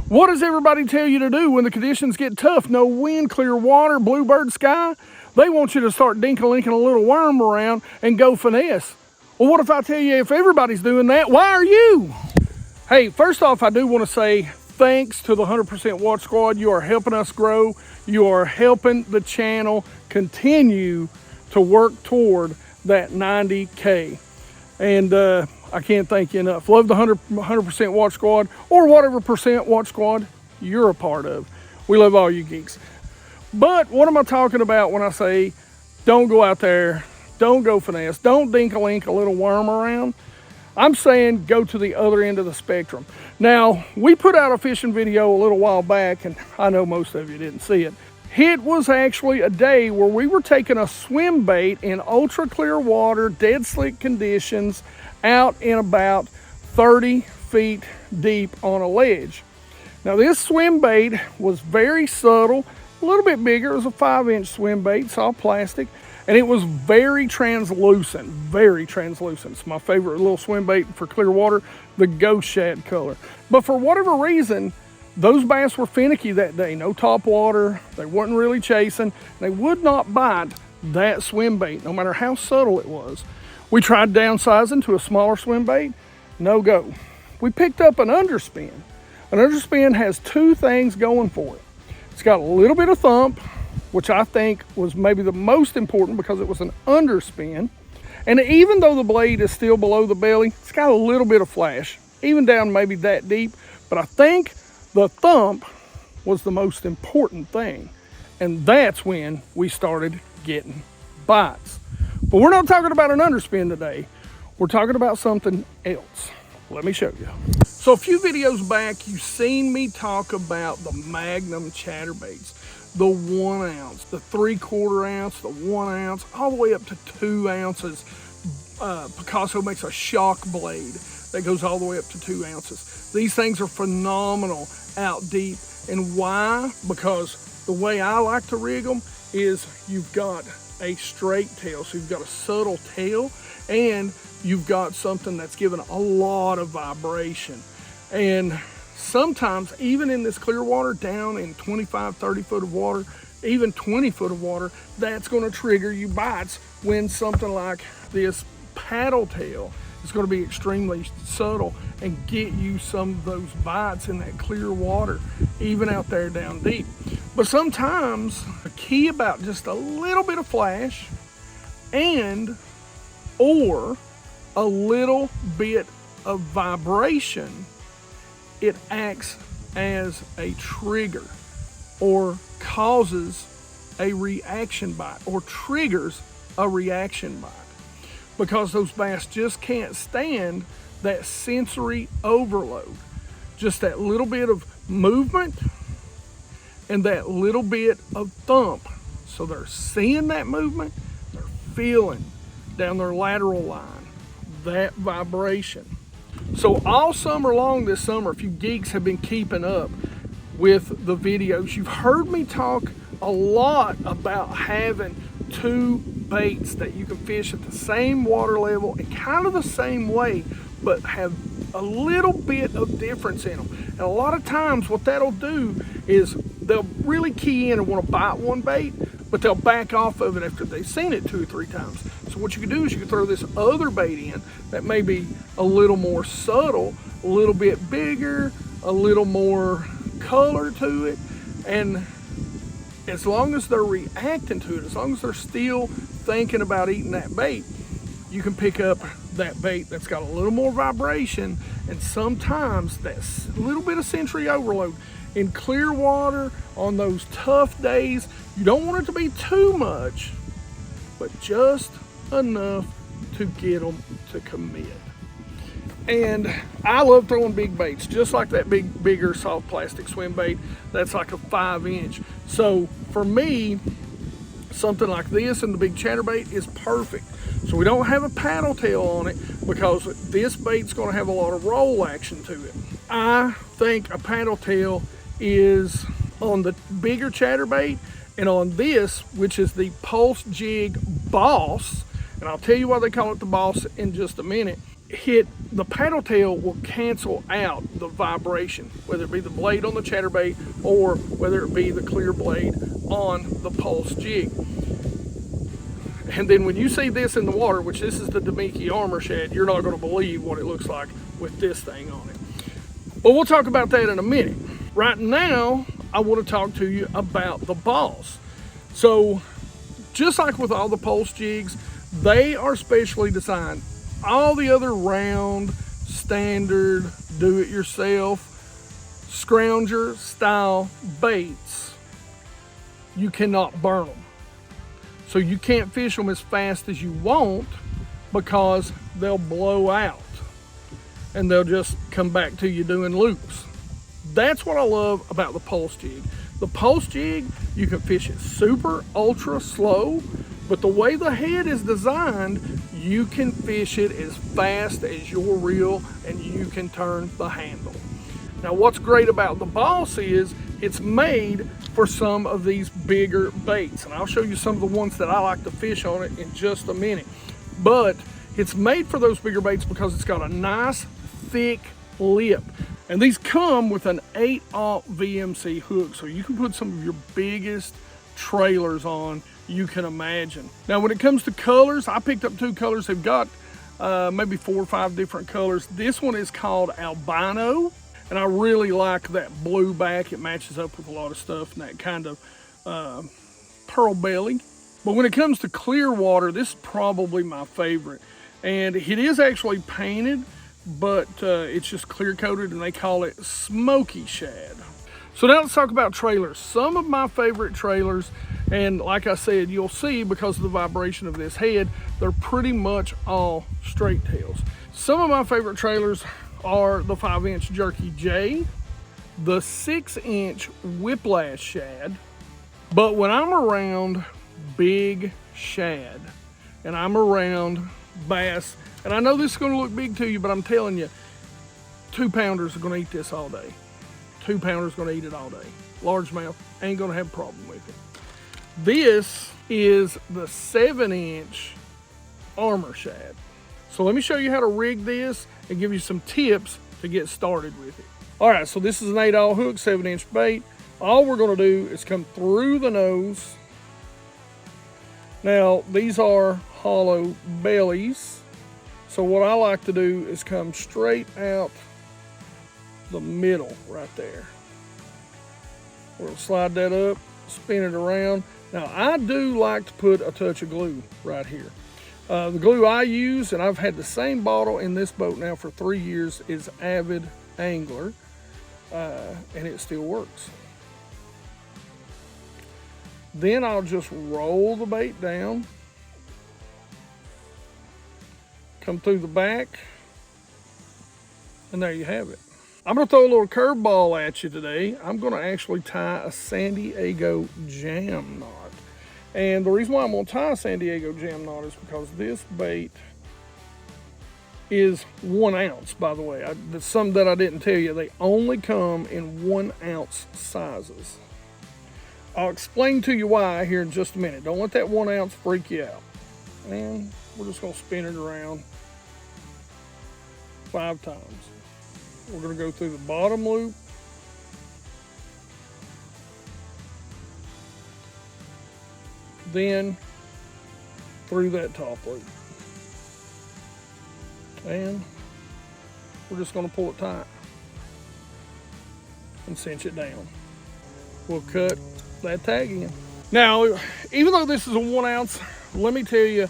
What does everybody tell you to do when the conditions get tough? No wind, clear water, bluebird sky. They want you to start dink-a-linking a little worm around and go finesse. Well, what if I tell you if everybody's doing that, why are you? Hey, first off, I do want to say thanks to the 100% Watch Squad. You are helping us grow. You are helping the channel continue to work toward that 90K. And I can't thank you enough. Love the 100% Watch Squad, or whatever percent Watch Squad you're a part of. We love all you geeks. But what am I talking about when I say don't go out there, don't go finesse, don't dink-a-link a little worm around? I'm saying go to the other end of the spectrum. Now, we put out a fishing video a little while back, and I know most of you didn't see it. It was actually a day where we were taking a swim bait in ultra clear water, dead slick conditions, out in about 30 feet deep on a ledge. Now this swim bait was very subtle, a little bit bigger. It was a 5-inch swim bait, soft plastic, and it was very translucent, very translucent. It's my favorite little swim bait for clear water, the ghost shad color. But for whatever reason, those bass were finicky that day. No top water, they weren't really chasing. They would not bite that swim bait, no matter how subtle it was. We tried downsizing to a smaller swim bait, no go. We picked up an underspin. An underspin has two things going for it. It's got a little bit of thump, which I think was maybe the most important because it was an underspin. And even though the blade is still below the belly, it's got a little bit of flash, even down maybe that deep. But I think the thump was the most important thing. And that's when we started getting bites. But we're not talking about an underspin today. We're talking about something else. Let me show you. So a few videos back, you've seen me talk about the Magnum chatterbaits, the 1 ounce, the 3/4 ounce, the 1 ounce, all the way up to 2 ounces. Picasso makes a shock blade that goes all the way up to 2 ounces. These things are phenomenal out deep. And why? Because the way I like to rig them is you've got a straight tail, so you've got a subtle tail, and you've got something that's given a lot of vibration. And sometimes, even in this clear water, down in 25, 30 foot of water, even 20 foot of water, that's going to trigger you bites when something like this paddle tail is going to be extremely subtle and get you some of those bites in that clear water, even out there down deep. But sometimes the key about just a little bit of flash and or a little bit of vibration, it acts as a trigger or causes a reaction bite or triggers a reaction bite, because those bass just can't stand that sensory overload. Just that little bit of movement and that little bit of thump. So they're seeing that movement, they're feeling down their lateral line that vibration. So all summer long this summer, if you geeks have been keeping up with the videos, you've heard me talk a lot about having 2 baits that you can fish at the same water level and kind of the same way, but have a little bit of difference in them. And a lot of times what that'll do is they'll really key in and want to bite one bait, but they'll back off of it after they've seen it 2 or 3 times. So what you can do is you can throw this other bait in that may be a little more subtle, a little bit bigger, a little more color to it, and as long as they're reacting to it, as long as they're still thinking about eating that bait, you can pick up that bait that's got a little more vibration, and sometimes that little bit of sensory overload in clear water on those tough days. You don't want it to be too much, but just enough to get them to commit. And I love throwing big baits, just like that bigger soft plastic swim bait that's like a 5-inch. So for me, something like this and the big chatterbait is perfect. So we don't have a paddle tail on it because this bait's going to have a lot of roll action to it. I think a paddle tail is on the bigger chatterbait, and on this, which is the Pulse Jig Boss, and I'll tell you why they call it the Boss in just a minute. the paddle tail will cancel out the vibration, whether it be the blade on the chatterbait or whether it be the clear blade on the Pulse Jig. And then when you see this in the water, which this is the Damiki Armor Shad, you're not going to believe what it looks like with this thing on it. But we'll talk about that in a minute. Right now, I want to talk to you about the Boss. So, just like with all the Pulse jigs, they are specially designed. All the other round, standard, do-it-yourself, Scrounger style baits, you cannot burn them. So you can't fish them as fast as you want because they'll blow out and they'll just come back to you doing loops. That's what I love about the Pulse Jig. The Pulse Jig, you can fish it super ultra slow, but the way the head is designed, you can fish it as fast as your reel and you can turn the handle. Now what's great about the Boss is it's made for some of these bigger baits, and I'll show you some of the ones that I like to fish on it in just a minute. But it's made for those bigger baits because it's got a nice thick lip, and these come with an 8/0 VMC hook, so you can put some of your biggest trailers on you can imagine. Now when it comes to colors, I picked up 2 colors. They've got maybe 4 or 5 different colors. This one is called Albino, and I really like that blue back. It matches up with a lot of stuff and that kind of pearl belly. But when it comes to clear water, this is probably my favorite. And it is actually painted, but it's just clear coated, and they call it Smoky Shad. So now let's talk about trailers. Some of my favorite trailers, and like I said, you'll see because of the vibration of this head, they're pretty much all straight tails. Some of my favorite trailers are the 5-inch Jerky J, the 6-inch Whiplash Shad. But when I'm around big shad and I'm around bass, and I know this is going to look big to you, but I'm telling you, 2-pounders are going to eat this all day. 2-pounders going to eat it all day. Largemouth ain't going to have a problem with it. This is the 7-inch Armor Shad. So let me show you how to rig this and give you some tips to get started with it. All right, so this is an 8/0 hook, 7-inch bait. All we're going to do is come through the nose. Now, these are hollow bellies. So what I like to do is come straight out the middle right there. We'll slide that up, spin it around. Now, I do like to put a touch of glue right here. The glue I use, and I've had the same bottle in this boat now for 3 years, is Avid Angler, and it still works. Then I'll just roll the bait down, come through the back, and there you have it. I'm going to throw a little curveball at you today. I'm going to actually tie a San Diego jam knot. And the reason why I'm going to tie a San Diego jam knot is because this bait is 1 ounce, by the way. That's something that I didn't tell you. They only come in 1 ounce sizes. I'll explain to you why here in just a minute. Don't let that 1 ounce freak you out. And we're just going to spin it around 5 times. We're going to go through the bottom loop, then through that top loop, and we're just going to pull it tight and cinch it down. We'll cut that tag in. Now, even though this is a 1 ounce, let me tell you,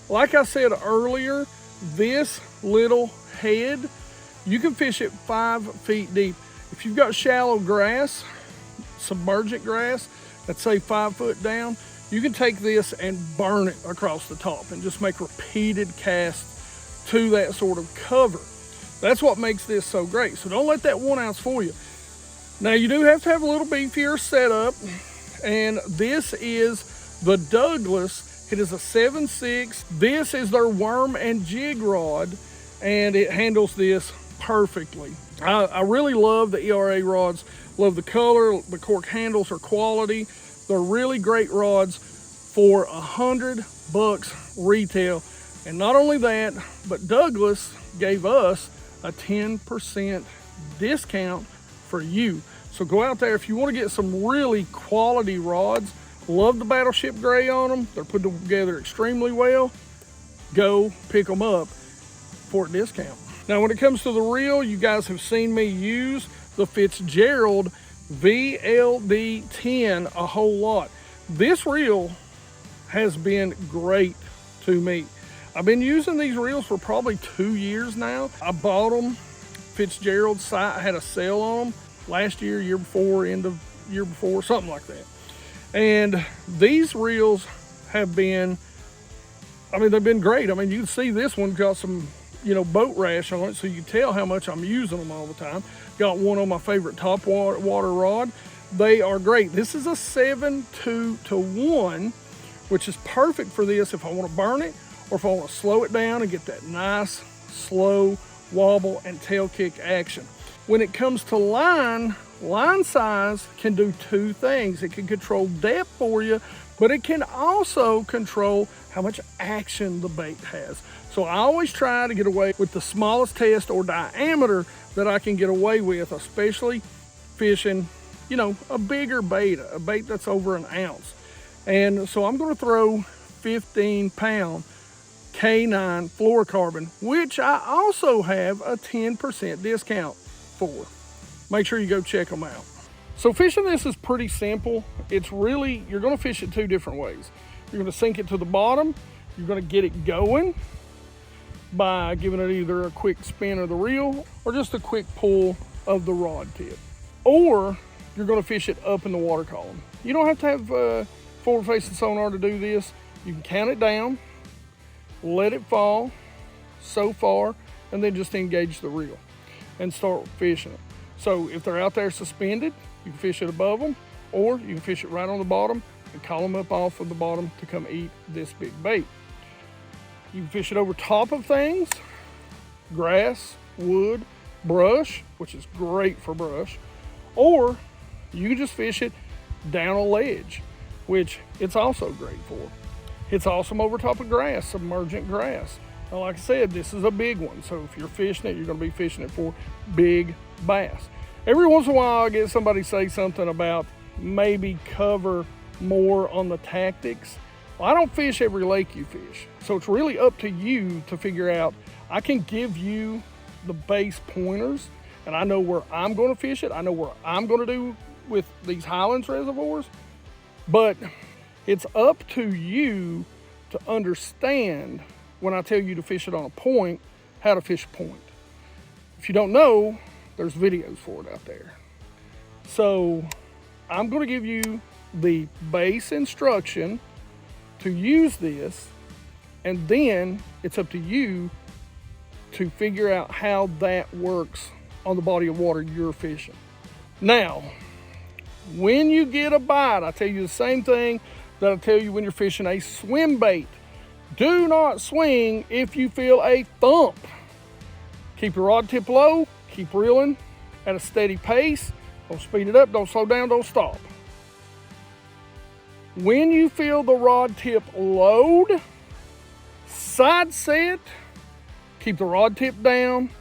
like I said earlier, this little head, you can fish it 5 feet deep. If you've got shallow grass, submergent grass, let's say 5 foot down, you can take this and burn it across the top and just make repeated casts to that sort of cover. That's what makes this so great. So don't let that 1 ounce fool you. Now you do have to have a little beefier setup, and this is the Douglas. It is a 7/6. This is their worm and jig rod, and it handles this perfectly. I really love the ERA rods. Love the color. The cork handles are quality. They're really great rods for $100 retail. And not only that, but Douglas gave us a 10% discount for you. So go out there if you want to get some really quality rods. Love the Battleship Gray on them. They're put together extremely well. Go pick them up for a discount. Now, when it comes to the reel, you guys have seen me use the Fitzgerald VLD10 a whole lot. This reel has been great to me. I've been using these reels for probably 2 years now. I bought them. Fitzgerald's site had a sale on them last year, year before, end of year before, something like that. And these reels have been, they've been great. You can see this one got some, boat rash on it, so you can tell how much I'm using them all the time. Got one on my favorite top water rod. They are great. This is a 7-2-1, which is perfect for this if I want to burn it or if I want to slow it down and get that nice, slow wobble and tail kick action. When it comes to line size can do two things. It can control depth for you, but it can also control how much action the bait has. So I always try to get away with the smallest test or diameter that I can get away with, especially fishing, a bigger bait, a bait that's over an ounce. And so I'm going to throw 15-pound K9 fluorocarbon, which I also have a 10% discount for. Make sure you go check them out. So fishing this is pretty simple. It's really, you're going to fish it two different ways. You're going to sink it to the bottom. You're going to get it going by giving it either a quick spin of the reel or just a quick pull of the rod tip. Or you're going to fish it up in the water column. You don't have to have forward-facing sonar to do this. You can count it down, let it fall so far, and then just engage the reel and start fishing it. So if they're out there suspended, you can fish it above them, or you can fish it right on the bottom and call them up off of the bottom to come eat this big bait. You can fish it over top of things, grass, wood, brush, which is great for brush, or you can just fish it down a ledge, which it's also great for. It's awesome over top of grass, submergent grass. Now, like I said, this is a big one, so if you're fishing it, you're going to be fishing it for big bass. Every once in a while, I get somebody say something about maybe cover more on the tactics. Well, I don't fish every lake you fish, so it's really up to you to figure out. I can give you the base pointers, and I know where I'm going to fish it. I know where I'm going to do with these Highlands reservoirs, but it's up to you to understand when I tell you to fish it on a point, how to fish a point. If you don't know, there's videos for it out there. So I'm going to give you the base instruction to use this, and then it's up to you to figure out how that works on the body of water you're fishing. Now, when you get a bite, I tell you the same thing that I tell you when you're fishing a swim bait. Do not swing if you feel a thump. Keep your rod tip low, keep reeling at a steady pace. Don't speed it up, don't slow down, don't stop. When you feel the rod tip load, side set, keep the rod tip down,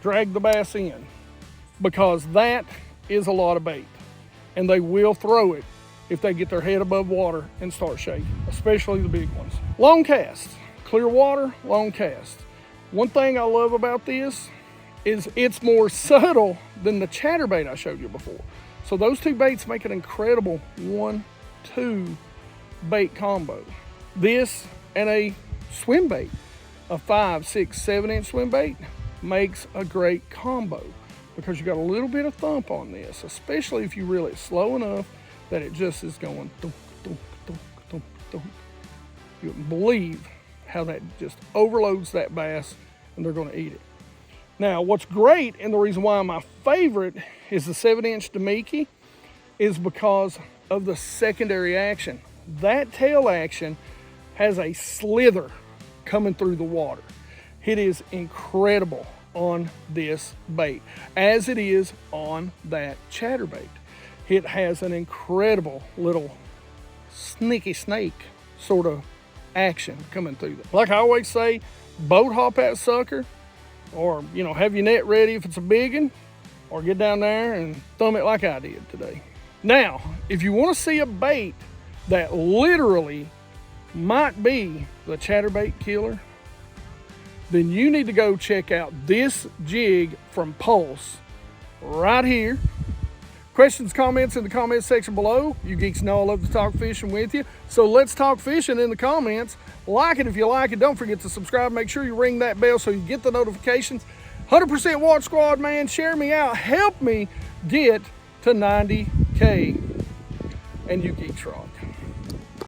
drag the bass in, because that is a lot of bait, and they will throw it if they get their head above water and start shaking, especially the big ones. Long cast, clear water, long cast. One thing I love about this is it's more subtle than the chatterbait I showed you before. So those two baits make an incredible 1-2 bait combo. This and a swim bait, a 5, 6, 7 inch swim bait makes a great combo because you got a little bit of thump on this, especially if you reel it slow enough that it just is going thump, thump, thump, thump, thump. You wouldn't believe how that just overloads that bass and they're going to eat it. Now, what's great, and the reason why my favorite is the 7-inch Damiki, is because of the secondary action. That tail action has a slither coming through the water. It is incredible on this bait, as it is on that chatterbait. It has an incredible little sneaky snake sort of action coming through them. Like I always say, boat hop that sucker, or, you know, have your net ready if it's a big one, or get down there and thumb it like I did today. Now, if you want to see a bait that literally might be the chatterbait killer, then you need to go check out this jig from Pulse right here. Questions, comments in the comments section below. You geeks know I love to talk fishing with you. So let's talk fishing in the comments. Like it if you like it. Don't forget to subscribe. Make sure you ring that bell so you get the notifications. 100% Watch Squad, man. Share me out. Help me get to 90K. And you geeks rock.